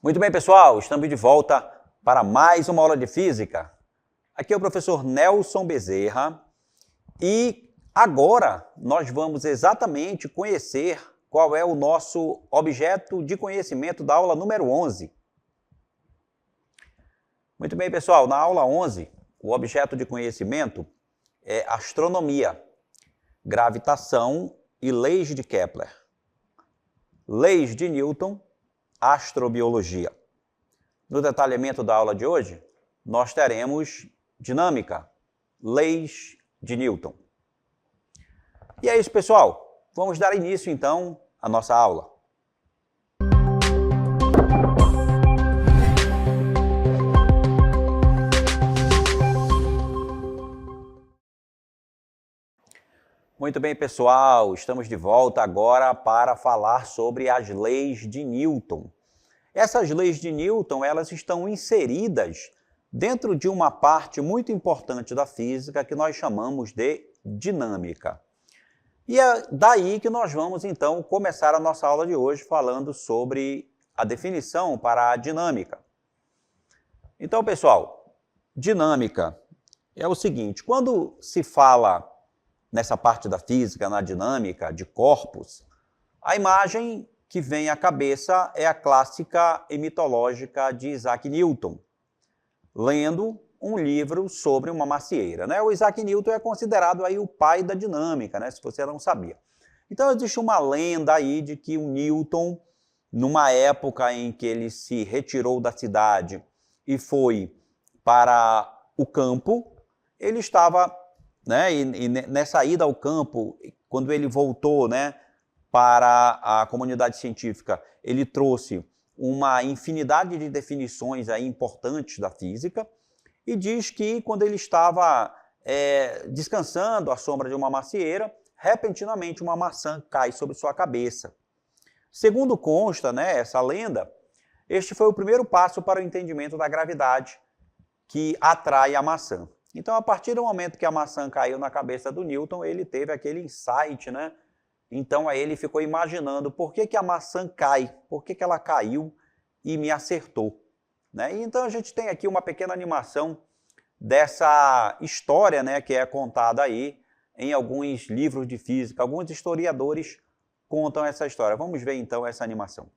Muito bem, pessoal, estamos de volta para mais uma aula de física. Aqui é o professor Nelson Bezerra e agora nós vamos exatamente conhecer qual é o nosso objeto de conhecimento da aula número 11. Muito bem, pessoal, na aula 11, o objeto de conhecimento é astronomia, gravitação e leis de Kepler, leis de Newton, astrobiologia. No detalhamento da aula de hoje, nós teremos dinâmica, leis de Newton. E é isso, pessoal. Vamos dar início, então, à nossa aula. Muito bem, pessoal, estamos de volta agora para falar sobre as leis de Newton. Essas leis de Newton, elas estão inseridas dentro de uma parte muito importante da física que nós chamamos de dinâmica. E é daí que nós vamos, então, começar a nossa aula de hoje falando sobre a definição para a dinâmica. Então, pessoal, dinâmica é o seguinte, quando se fala nessa parte da física, na dinâmica de corpos, a imagem que vem à cabeça é a clássica e mitológica de Isaac Newton, lendo um livro sobre uma macieira, né? O Isaac Newton é considerado aí o pai da dinâmica, né? Se você não sabia. Então existe uma lenda aí de que o Newton, numa época em que ele se retirou da cidade e foi para o campo, ele estava, né? E nessa ida ao campo, quando ele voltou, né, para a comunidade científica, ele trouxe uma infinidade de definições aí importantes da física e diz que quando ele estava descansando à sombra de uma macieira, repentinamente uma maçã cai sobre sua cabeça. Segundo consta, né, essa lenda, este foi o primeiro passo para o entendimento da gravidade que atrai a maçã. Então, a partir do momento que a maçã caiu na cabeça do Newton, ele teve aquele insight, né? Então, aí ele ficou imaginando por que a maçã cai, por que ela caiu e me acertou, né? E então, a gente tem aqui uma pequena animação dessa história, né, que é contada aí em alguns livros de física. Alguns historiadores contam essa história. Vamos ver, então, essa animação.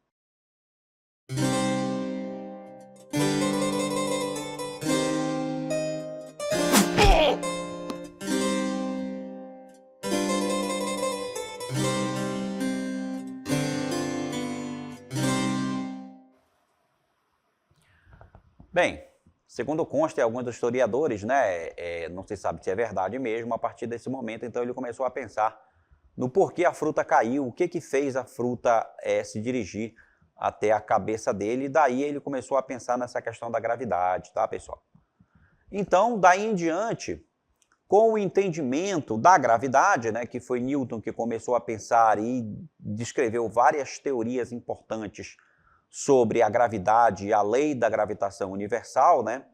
Bem, segundo consta, alguns dos historiadores, né, não se sabe se é verdade mesmo, a partir desse momento, então ele começou a pensar no porquê a fruta caiu, o que fez a fruta se dirigir até a cabeça dele, e daí ele começou a pensar nessa questão da gravidade, tá, pessoal? Então, daí em diante, com o entendimento da gravidade, né, que foi Newton que começou a pensar e descreveu várias teorias importantes sobre a gravidade e a lei da gravitação universal, né?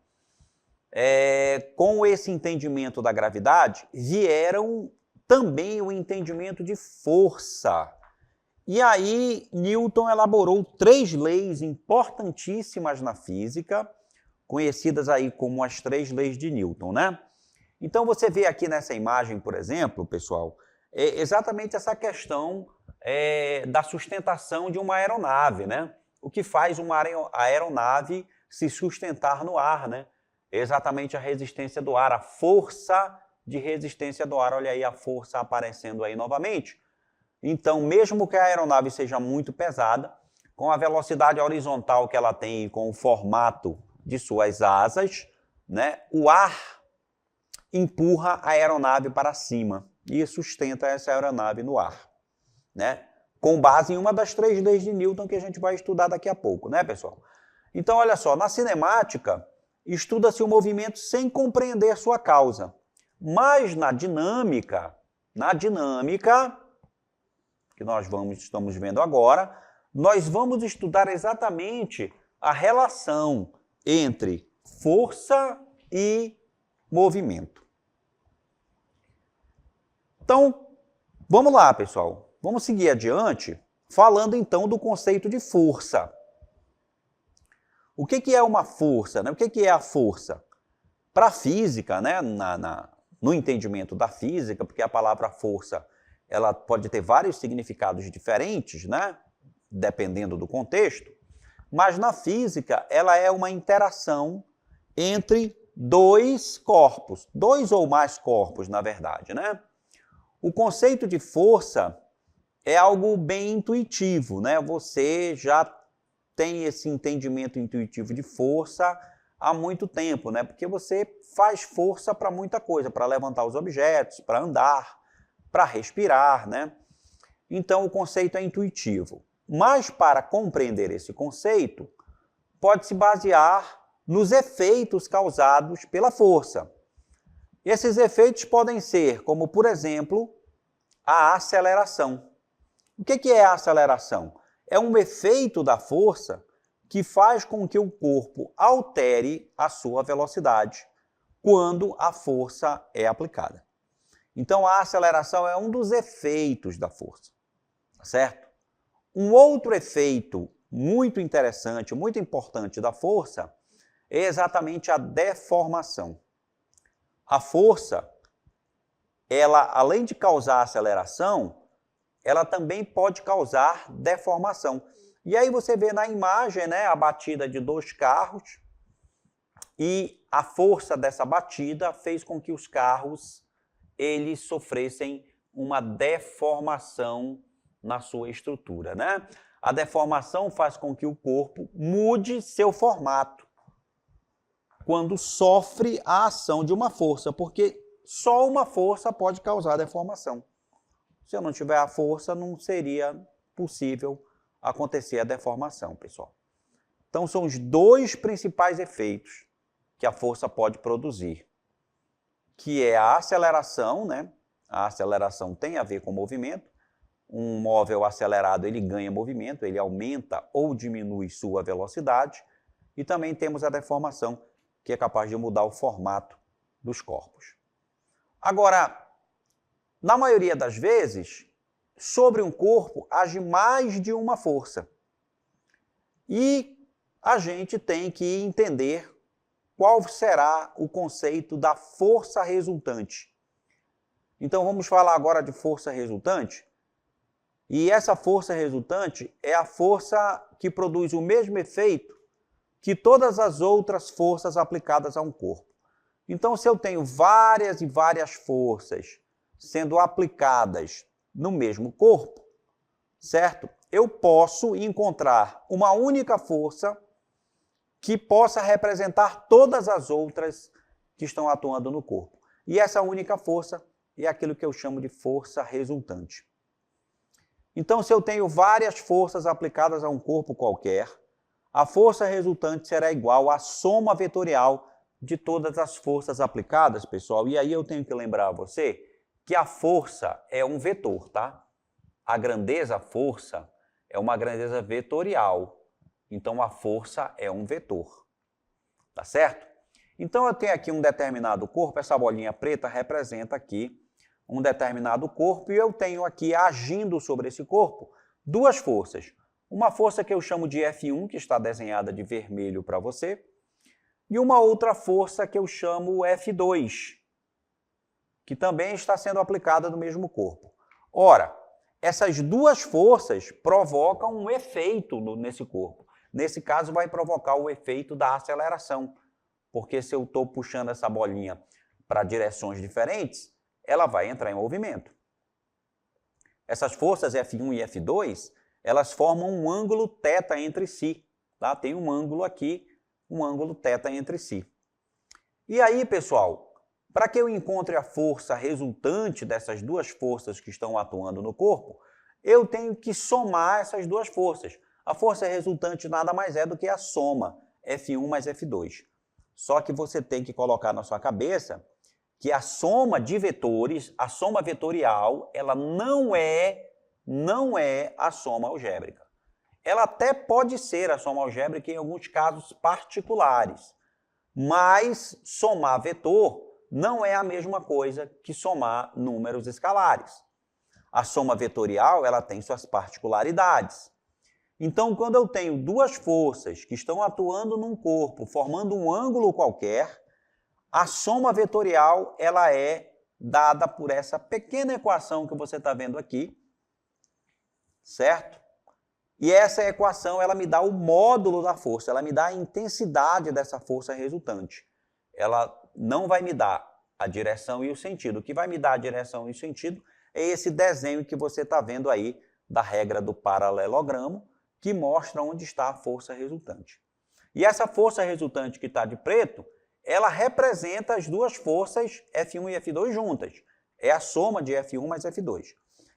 Com esse entendimento da gravidade, vieram também o entendimento de força. E aí, Newton elaborou 3 leis importantíssimas na física, conhecidas aí como as 3 leis de Newton, né? Então, você vê aqui nessa imagem, por exemplo, pessoal, exatamente essa questão da sustentação de uma aeronave, né? O que faz uma aeronave se sustentar no ar, né? Exatamente a resistência do ar, a força de resistência do ar. Olha aí a força aparecendo aí novamente. Então, mesmo que a aeronave seja muito pesada, com a velocidade horizontal que ela tem e com o formato de suas asas, né, o ar empurra a aeronave para cima e sustenta essa aeronave no ar, né? Com base em uma das 3 leis de Newton que a gente vai estudar daqui a pouco, né, pessoal? Então, olha só, na cinemática, estuda-se o movimento sem compreender sua causa. Mas na dinâmica que nós estamos vendo agora, nós vamos estudar exatamente a relação entre força e movimento. Então, vamos lá, pessoal. Vamos seguir adiante falando então do conceito de força. O que é uma força, né? O que é a força? Para a física, né? No entendimento da física, porque a palavra força ela pode ter vários significados diferentes, né? Dependendo do contexto, mas na física ela é uma interação entre dois corpos, dois ou mais corpos, na verdade, né? O conceito de força é algo bem intuitivo, né? Você já tem esse entendimento intuitivo de força há muito tempo, né? Porque você faz força para muita coisa, para levantar os objetos, para andar, para respirar, né? Então o conceito é intuitivo. Mas para compreender esse conceito, pode-se basear nos efeitos causados pela força. Esses efeitos podem ser, como por exemplo, a aceleração. O que é a aceleração? É um efeito da força que faz com que o corpo altere a sua velocidade quando a força é aplicada. Então, a aceleração é um dos efeitos da força, certo? Um outro efeito muito interessante, muito importante da força é exatamente a deformação. A força, ela, além de causar aceleração, ela também pode causar deformação. E aí você vê na imagem, né, a batida de dois carros e a força dessa batida fez com que os carros eles sofressem uma deformação na sua estrutura, né? A deformação faz com que o corpo mude seu formato quando sofre a ação de uma força, porque só uma força pode causar deformação. Se eu não tiver a força, não seria possível acontecer a deformação, pessoal. Então, são os dois principais efeitos que a força pode produzir, que é a aceleração, né? A aceleração tem a ver com movimento. Um móvel acelerado, ele ganha movimento, ele aumenta ou diminui sua velocidade. E também temos a deformação, que é capaz de mudar o formato dos corpos. Agora, na maioria das vezes, sobre um corpo age mais de uma força. E a gente tem que entender qual será o conceito da força resultante. Então vamos falar agora de força resultante. E essa força resultante é a força que produz o mesmo efeito que todas as outras forças aplicadas a um corpo. Então, se eu tenho várias e várias forças sendo aplicadas no mesmo corpo, certo? Eu posso encontrar uma única força que possa representar todas as outras que estão atuando no corpo. E essa única força é aquilo que eu chamo de força resultante. Então, se eu tenho várias forças aplicadas a um corpo qualquer, a força resultante será igual à soma vetorial de todas as forças aplicadas, pessoal. E aí eu tenho que lembrar a você que a força é um vetor, tá? A grandeza, a força, é uma grandeza vetorial. Então, a força é um vetor. Tá certo? Então, eu tenho aqui um determinado corpo, essa bolinha preta representa aqui um determinado corpo, e eu tenho aqui, agindo sobre esse corpo, duas forças. Uma força que eu chamo de F1, que está desenhada de vermelho para você, e uma outra força que eu chamo F2, que também está sendo aplicada no mesmo corpo. Ora, essas duas forças provocam um efeito nesse corpo. Nesse caso, vai provocar o efeito da aceleração, porque se eu estou puxando essa bolinha para direções diferentes, ela vai entrar em movimento. Essas forças F1 e F2, elas formam um ângulo θ entre si. Tá? Tem um ângulo aqui, um ângulo θ entre si. E aí, pessoal, para que eu encontre a força resultante dessas duas forças que estão atuando no corpo, eu tenho que somar essas duas forças. A força resultante nada mais é do que a soma F1 mais F2. Só que você tem que colocar na sua cabeça que a soma de vetores, a soma vetorial, ela não é a soma algébrica. Ela até pode ser a soma algébrica em alguns casos particulares, mas somar vetor não é a mesma coisa que somar números escalares. A soma vetorial, ela tem suas particularidades. Então, quando eu tenho duas forças que estão atuando num corpo, formando um ângulo qualquer, a soma vetorial ela é dada por essa pequena equação que você está vendo aqui, certo? E essa equação ela me dá o módulo da força, ela me dá a intensidade dessa força resultante. Ela não vai me dar a direção e o sentido. O que vai me dar a direção e o sentido é esse desenho que você está vendo aí da regra do paralelogramo, que mostra onde está a força resultante. E essa força resultante que está de preto, ela representa as duas forças F1 e F2 juntas. É a soma de F1 mais F2.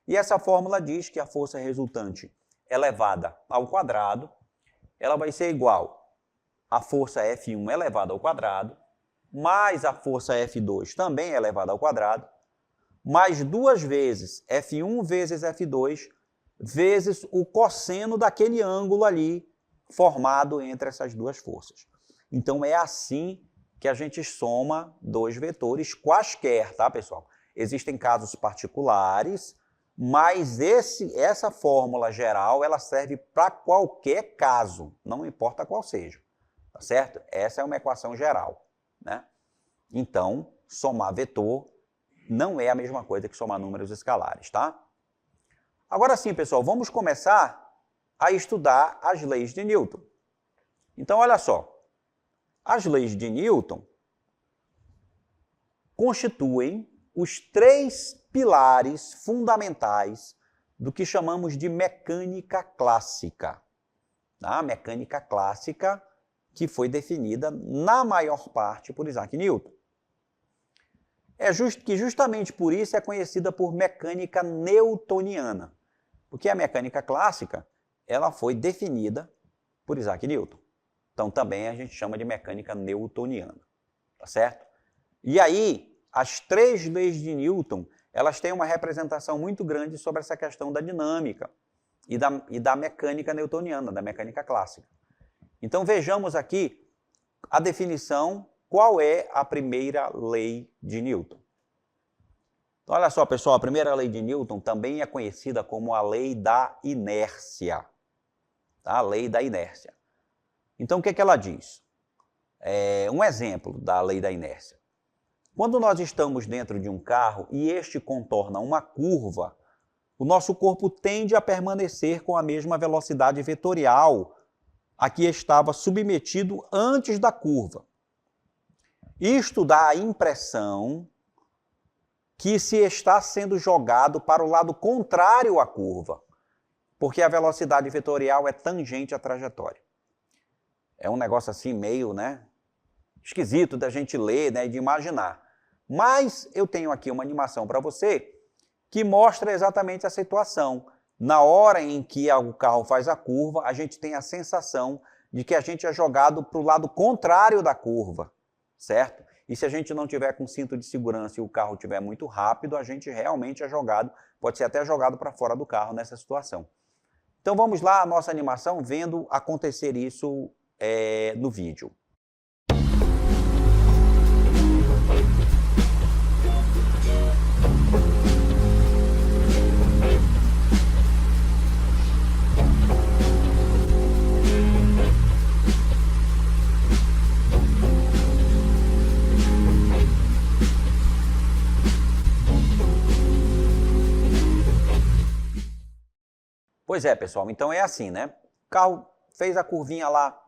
E essa fórmula diz que a força resultante elevada ao quadrado, ela vai ser igual à força F1 elevada ao quadrado, mais a força F2 também elevada ao quadrado, mais duas vezes F1 vezes F2, vezes o cosseno daquele ângulo ali formado entre essas duas forças. Então é assim que a gente soma dois vetores quaisquer, tá, pessoal? Existem casos particulares, mas essa fórmula geral ela serve para qualquer caso, não importa qual seja, tá certo? Essa é uma equação geral, né? Então, somar vetor não é a mesma coisa que somar números escalares, tá? Agora sim, pessoal, vamos começar a estudar as leis de Newton. Então, olha só, as leis de Newton constituem os três pilares fundamentais do que chamamos de mecânica clássica. A mecânica clássica que foi definida, na maior parte, por Isaac Newton. Que justamente por isso é conhecida por mecânica newtoniana, porque a mecânica clássica ela foi definida por Isaac Newton. Então também a gente chama de mecânica newtoniana, tá certo? E aí, as três leis de Newton, elas têm uma representação muito grande sobre essa questão da dinâmica e da mecânica newtoniana, da mecânica clássica. Então vejamos aqui a definição, qual é a primeira lei de Newton. Então, olha só, pessoal, a primeira lei de Newton também é conhecida como a lei da inércia. Tá? A lei da inércia. Então, o que é que ela diz? Um exemplo da lei da inércia. Quando nós estamos dentro de um carro e este contorna uma curva, o nosso corpo tende a permanecer com a mesma velocidade vetorial a que estava submetido antes da curva. Isto dá a impressão que se está sendo jogado para o lado contrário à curva, porque a velocidade vetorial é tangente à trajetória. É um negócio assim meio, esquisito da gente ler, e de imaginar. Mas eu tenho aqui uma animação para você que mostra exatamente a situação. Na hora em que o carro faz a curva, a gente tem a sensação de que a gente é jogado para o lado contrário da curva, certo? E se a gente não tiver com cinto de segurança e o carro estiver muito rápido, a gente realmente é jogado, pode ser até jogado para fora do carro nessa situação. Então vamos lá, a nossa animação, vendo acontecer isso no vídeo. Pois é, pessoal, então é assim, né? O carro fez a curvinha lá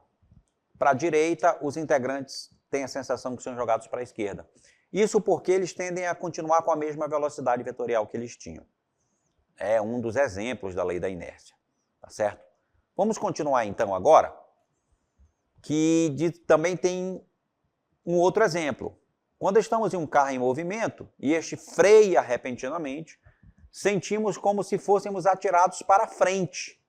para a direita, os integrantes têm a sensação que são jogados para a esquerda. Isso porque eles tendem a continuar com a mesma velocidade vetorial que eles tinham. É um dos exemplos da lei da inércia, tá certo? Vamos continuar então agora, que também tem um outro exemplo. Quando estamos em um carro em movimento e este freia repentinamente, sentimos como se fôssemos atirados para frente,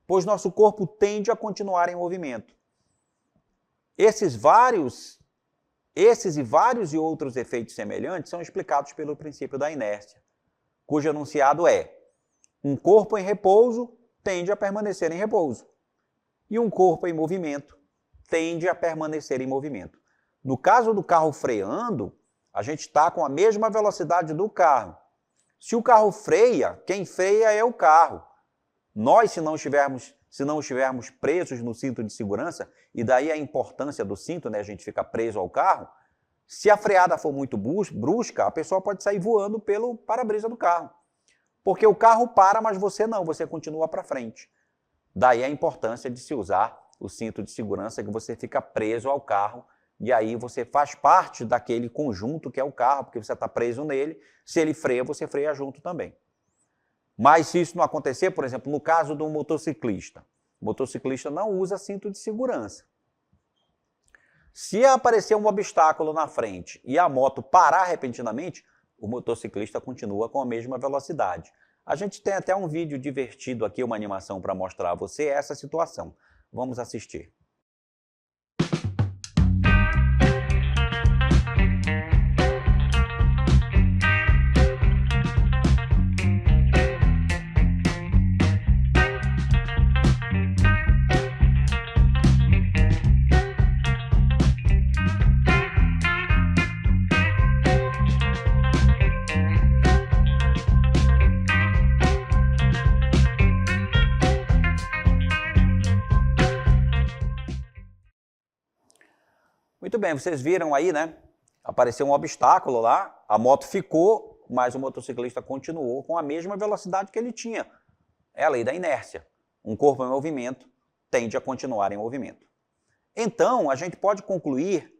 pois nosso corpo tende a continuar em movimento. Esses e vários outros efeitos semelhantes são explicados pelo princípio da inércia, cujo enunciado é: um corpo em repouso tende a permanecer em repouso, e um corpo em movimento tende a permanecer em movimento. No caso do carro freando, a gente está com a mesma velocidade do carro. Se o carro freia, quem freia é o carro. Nós, se não estivermos se não estivermos presos no cinto de segurança, e daí a importância do cinto, né, a gente fica preso ao carro, se a freada for muito brusca, a pessoa pode sair voando pelo para-brisa do carro. Porque o carro para, mas você não, você continua para frente. Daí a importância de se usar o cinto de segurança, que você fica preso ao carro, e aí você faz parte daquele conjunto que é o carro, porque você está preso nele, se ele freia, você freia junto também. Mas se isso não acontecer, por exemplo, no caso do motociclista, o motociclista não usa cinto de segurança. Se aparecer um obstáculo na frente e a moto parar repentinamente, o motociclista continua com a mesma velocidade. A gente tem até um vídeo divertido aqui, uma animação para mostrar a você essa situação. Vamos assistir. Muito bem, vocês viram aí, né? Apareceu um obstáculo lá, a moto ficou, mas o motociclista continuou com a mesma velocidade que ele tinha. É a lei da inércia. Um corpo em movimento tende a continuar em movimento. Então, a gente pode concluir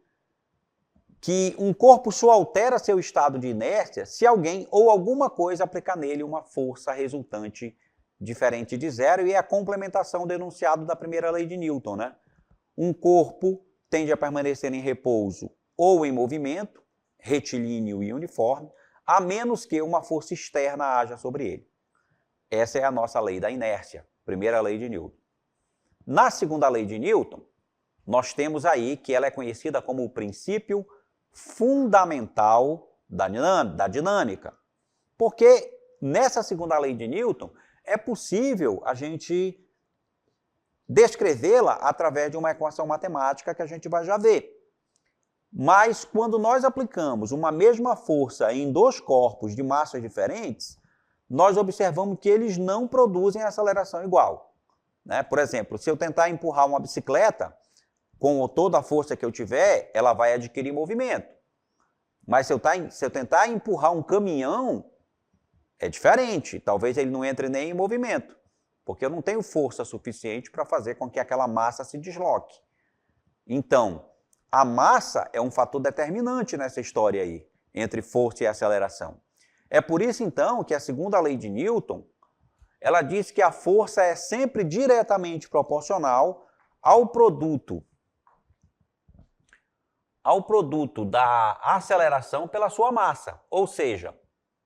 que um corpo só altera seu estado de inércia se alguém ou alguma coisa aplicar nele uma força resultante diferente de zero, e é a complementação do enunciado da primeira lei de Newton, né? Um corpo tende a permanecer em repouso ou em movimento, retilíneo e uniforme, a menos que uma força externa haja sobre ele. Essa é a nossa lei da inércia, primeira lei de Newton. Na segunda lei de Newton, nós temos aí que ela é conhecida como o princípio fundamental da dinâmica. Porque nessa segunda lei de Newton é possível a gente descrevê-la através de uma equação matemática que a gente vai já ver. Mas quando nós aplicamos uma mesma força em dois corpos de massas diferentes, nós observamos que eles não produzem aceleração igual, né? Por exemplo, se eu tentar empurrar uma bicicleta, com toda a força que eu tiver, ela vai adquirir movimento. Mas se eu tentar empurrar um caminhão, é diferente. Talvez ele não entre nem em movimento, porque eu não tenho força suficiente para fazer com que aquela massa se desloque. Então, a massa é um fator determinante nessa história aí, entre força e aceleração. É por isso, então, que a segunda lei de Newton, ela diz que a força é sempre diretamente proporcional ao produto da aceleração pela sua massa, ou seja,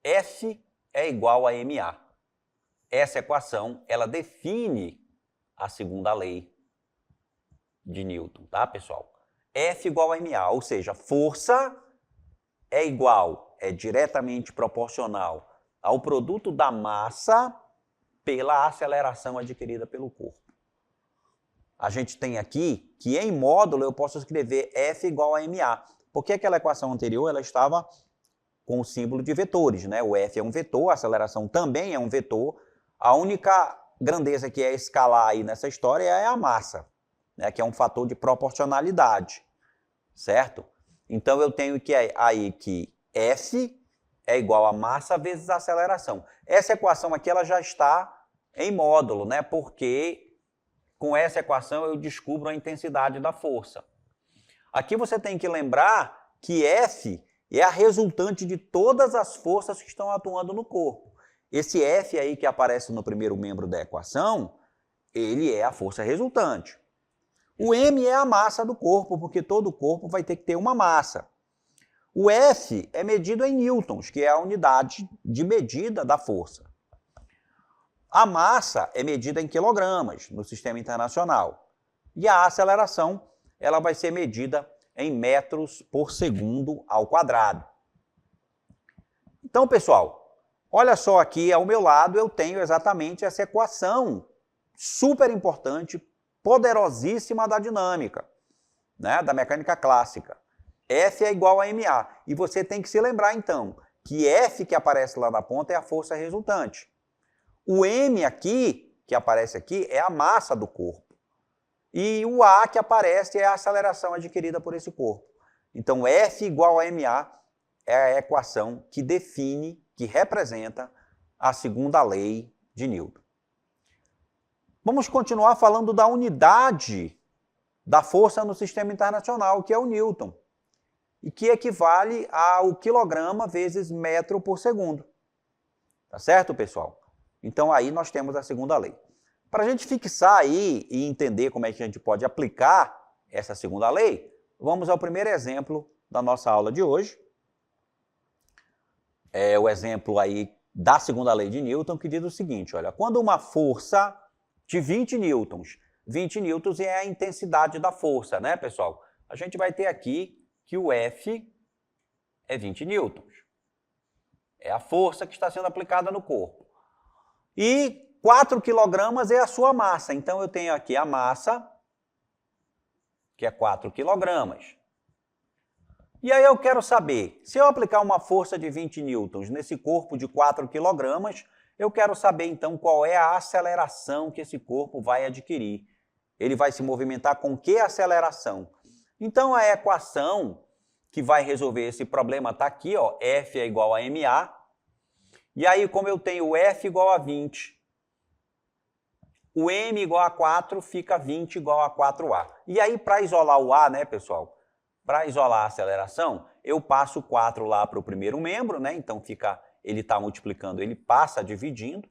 F é igual a ma. Essa equação, ela define a segunda lei de Newton, tá, pessoal? F igual a ma, ou seja, força é diretamente proporcional ao produto da massa pela aceleração adquirida pelo corpo. A gente tem aqui que em módulo eu posso escrever F igual a ma, porque aquela equação anterior ela estava com o símbolo de vetores, né? O F é um vetor, a aceleração também é um vetor. A única grandeza que é escalar aí nessa história é a massa, né? Que é um fator de proporcionalidade, certo? Então eu tenho aí que F é igual a massa vezes a aceleração. Essa equação aqui ela já está em módulo, né? Porque com essa equação eu descubro a intensidade da força. Aqui você tem que lembrar que F é a resultante de todas as forças que estão atuando no corpo. Esse F aí que aparece no primeiro membro da equação, ele é a força resultante. O M é a massa do corpo, porque todo corpo vai ter que ter uma massa. O F é medido em newtons, que é a unidade de medida da força. A massa é medida em quilogramas no sistema internacional. E a aceleração, ela vai ser medida em metros por segundo ao quadrado. Então, pessoal, olha só aqui ao meu lado eu tenho exatamente essa equação super importante, poderosíssima da dinâmica, né, da mecânica clássica. F é igual a ma. E você tem que se lembrar, então, que F que aparece lá na ponta é a força resultante. O M aqui que aparece aqui, é a massa do corpo. E o A que aparece é a aceleração adquirida por esse corpo. Então, F igual a ma é a equação que define, que representa a segunda lei de Newton. Vamos continuar falando da unidade da força no sistema internacional, que é o Newton, e que equivale ao quilograma vezes metro por segundo. Tá certo, pessoal? Então, aí nós temos a segunda lei. Para a gente fixar aí e entender como é que a gente pode aplicar essa segunda lei, vamos ao primeiro exemplo da nossa aula de hoje. É o exemplo aí da segunda lei de Newton, que diz o seguinte, olha, quando uma força de 20 newtons é a intensidade da força, né, pessoal? A gente vai ter aqui que o F é 20 newtons. É a força que está sendo aplicada no corpo. E 4 quilogramas é a sua massa. Então, eu tenho aqui a massa, que é 4 quilogramas. E aí eu quero saber, se eu aplicar uma força de 20 newtons nesse corpo de 4 quilogramas, eu quero saber, então, qual é a aceleração que esse corpo vai adquirir. Ele vai se movimentar com que aceleração? Então, a equação que vai resolver esse problema está aqui, ó, F é igual a ma. E aí, como eu tenho F igual a 20, o m igual a 4, fica 20 igual a 4a. E aí, para isolar o a, né, pessoal? Para isolar a aceleração, eu passo 4 lá para o primeiro membro, né? Então, ele está multiplicando, ele passa dividindo.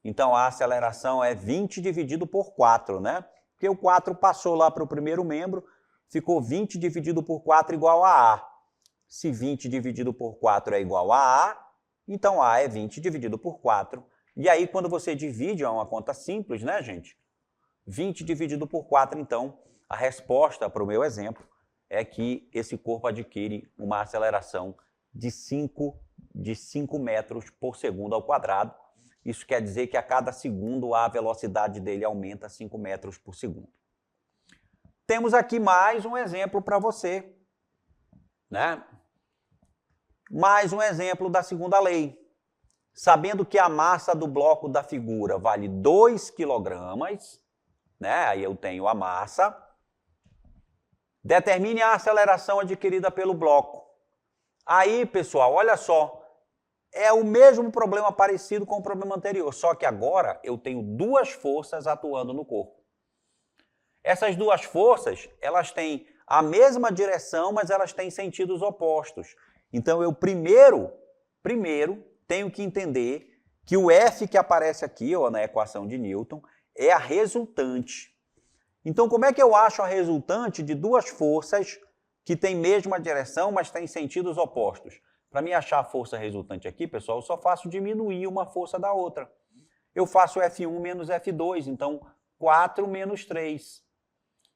Então, a aceleração é 20 dividido por 4, né? Porque o 4 passou lá para o primeiro membro, ficou 20 dividido por 4 igual a A. Se 20 dividido por 4 é igual a A, então A é 20 dividido por 4. E aí, quando você divide, é uma conta simples, né, gente? 20 dividido por 4, então, a resposta para o meu exemplo é que esse corpo adquire uma aceleração de 5 metros por segundo ao quadrado. Isso quer dizer que a cada segundo a velocidade dele aumenta 5 metros por segundo. Temos aqui mais um exemplo para você, né? Mais um exemplo da segunda lei. Sabendo que a massa do bloco da figura vale 2 quilogramas, né? Aí eu tenho a massa. Determine a aceleração adquirida pelo bloco. Aí, pessoal, olha só. É o mesmo problema parecido com o problema anterior, só que agora eu tenho duas forças atuando no corpo. Essas duas forças, elas têm a mesma direção, mas elas têm sentidos opostos. Então, eu primeiro tenho que entender que o F que aparece aqui, ó, na equação de Newton, é a resultante. Então, como é que eu acho a resultante de duas forças que têm mesma direção, mas têm sentidos opostos? Para mim achar a força resultante aqui, pessoal, eu só faço diminuir uma força da outra. Eu faço F1 menos F2, então 4 menos 3.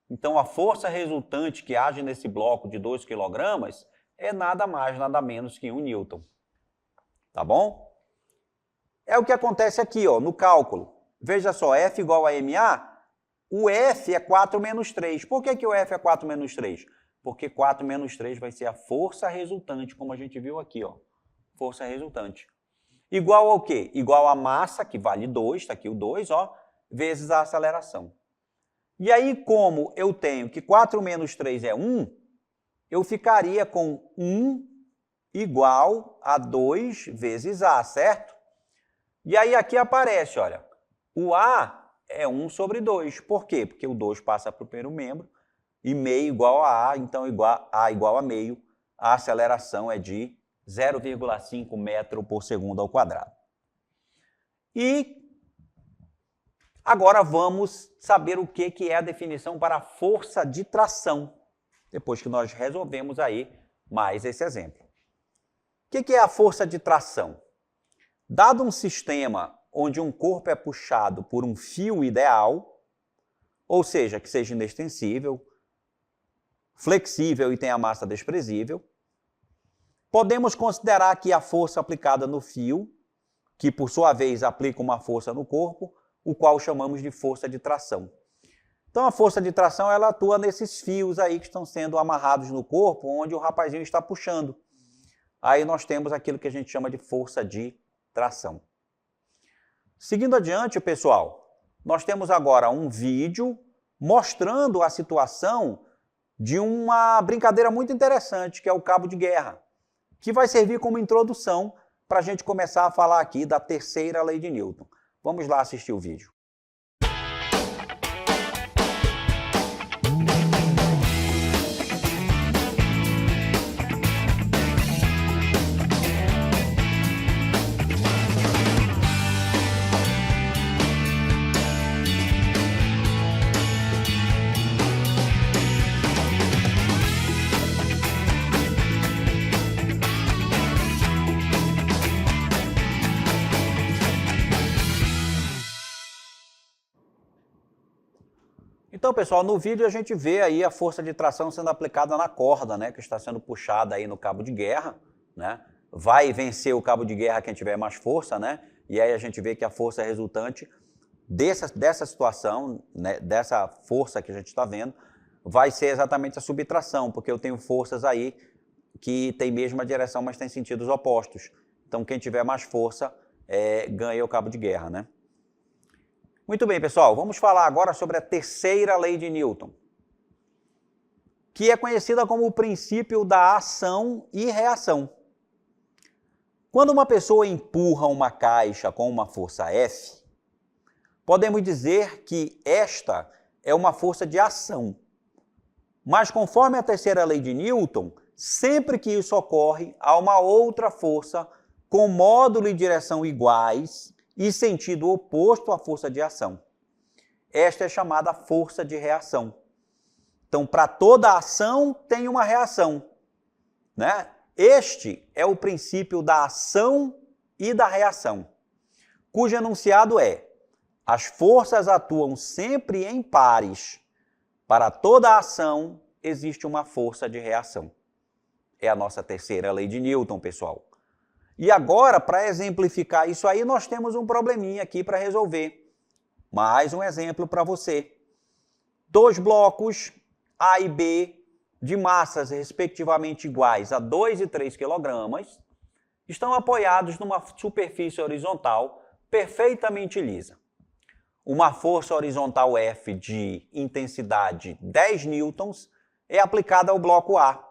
Então, a força resultante que age nesse bloco de 2 kg é nada mais, nada menos que 1 newton. Tá bom? É o que acontece aqui, ó, no cálculo. Veja só, F igual a ma, o F é 4 menos 3. Por que o F é 4 menos 3? Porque 4 menos 3 vai ser a força resultante, como a gente viu aqui, ó. Força resultante. Igual ao quê? Igual a massa, que vale 2, está aqui o 2, ó, vezes a aceleração. E aí, como eu tenho que 4 menos 3 é 1, eu ficaria com 1 igual a 2 vezes A, certo? E aí aqui aparece, olha, o A é 1 sobre 2. Por quê? Porque o 2 passa para o primeiro membro, e meio igual a A, então A igual a meio, a aceleração é de 0,5 metro por segundo ao quadrado. E agora vamos saber o que é a definição para a força de tração, depois que nós resolvemos aí mais esse exemplo. O que é a força de tração? Dado um sistema onde um corpo é puxado por um fio ideal, ou seja, que seja inextensível, flexível e tenha massa desprezível, podemos considerar que a força aplicada no fio, que por sua vez aplica uma força no corpo, o qual chamamos de força de tração. Então a força de tração ela atua nesses fios aí que estão sendo amarrados no corpo, onde o rapazinho está puxando. Aí nós temos aquilo que a gente chama de força de tração. Seguindo adiante, pessoal, nós temos agora um vídeo mostrando a situação de uma brincadeira muito interessante, que é o cabo de guerra, que vai servir como introdução para a gente começar a falar aqui da terceira lei de Newton. Vamos lá assistir o vídeo. Então, pessoal, no vídeo a gente vê aí a força de tração sendo aplicada na corda, né, que está sendo puxada aí no cabo de guerra, né? Vai vencer o cabo de guerra quem tiver mais força, né? E aí a gente vê que a força resultante dessa situação, né, dessa força que a gente está vendo, vai ser exatamente a subtração, porque eu tenho forças aí que tem mesma direção, mas tem sentidos opostos. Então, quem tiver mais força ganha o cabo de guerra, né? Muito bem, pessoal, vamos falar agora sobre a terceira lei de Newton, que é conhecida como o princípio da ação e reação. Quando uma pessoa empurra uma caixa com uma força F, podemos dizer que esta é uma força de ação. Mas conforme a terceira lei de Newton, sempre que isso ocorre, há uma outra força com módulo e direção iguais e sentido oposto à força de ação. Esta é chamada força de reação. Então, para toda ação tem uma reação, né? Este é o princípio da ação e da reação, cujo enunciado é: as forças atuam sempre em pares. Para toda ação existe uma força de reação. É a nossa terceira lei de Newton, pessoal. E agora, para exemplificar isso aí, nós temos um probleminha aqui para resolver. Mais um exemplo para você. Dois blocos, A e B, de massas respectivamente iguais a 2 e 3 kg, estão apoiados numa superfície horizontal perfeitamente lisa. Uma força horizontal F de intensidade 10 newtons é aplicada ao bloco A.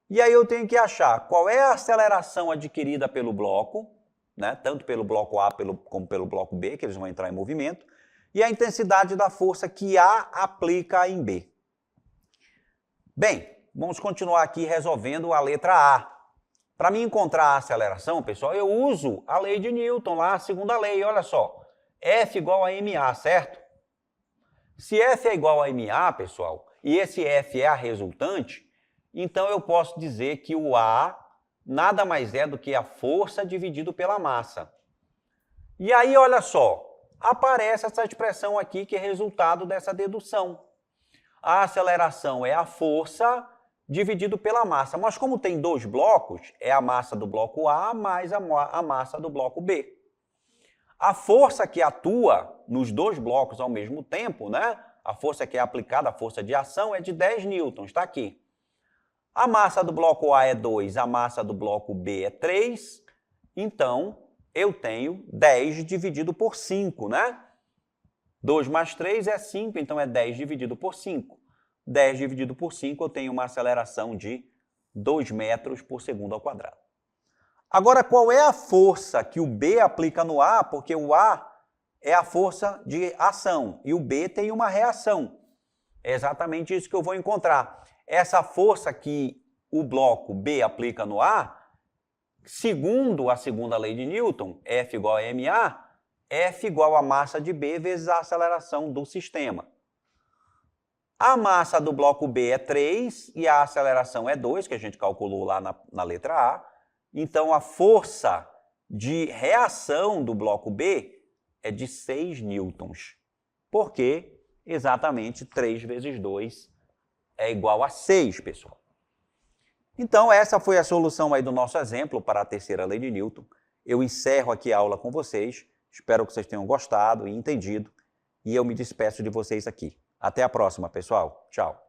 E aí eu tenho que achar qual é a aceleração adquirida pelo bloco, né, tanto pelo bloco A como pelo bloco B, que eles vão entrar em movimento, e a intensidade da força que A aplica em B. Bem, vamos continuar aqui resolvendo a letra A. Para mim encontrar a aceleração, pessoal, eu uso a lei de Newton, lá a segunda lei, olha só. F igual a ma, certo? Se F é igual a ma, pessoal, e esse F é a resultante, então eu posso dizer que o A nada mais é do que a força dividido pela massa. E aí, olha só, aparece essa expressão aqui que é resultado dessa dedução. A aceleração é a força dividido pela massa. Mas como tem dois blocos, é a massa do bloco A mais a massa do bloco B. A força que atua nos dois blocos ao mesmo tempo, né? A força que é aplicada, a força de ação, é de 10 newtons, está aqui. A massa do bloco A é 2, a massa do bloco B é 3, então eu tenho 10 dividido por 5, né? 2 mais 3 é 5, então é 10 dividido por 5. 10 dividido por 5, eu tenho uma aceleração de 2 metros por segundo ao quadrado. Agora, qual é a força que o B aplica no A? Porque o A é a força de ação e o B tem uma reação. É exatamente isso que eu vou encontrar. Essa força que o bloco B aplica no A, segundo a segunda lei de Newton, F igual a ma, F igual a massa de B vezes a aceleração do sistema. A massa do bloco B é 3 e a aceleração é 2, que a gente calculou lá na letra A. Então, a força de reação do bloco B é de 6 newtons. Porque exatamente 3 vezes 2 é igual a 6, pessoal. Então, essa foi a solução aí do nosso exemplo para a terceira lei de Newton. Eu encerro aqui a aula com vocês. Espero que vocês tenham gostado e entendido. E eu me despeço de vocês aqui. Até a próxima, pessoal. Tchau.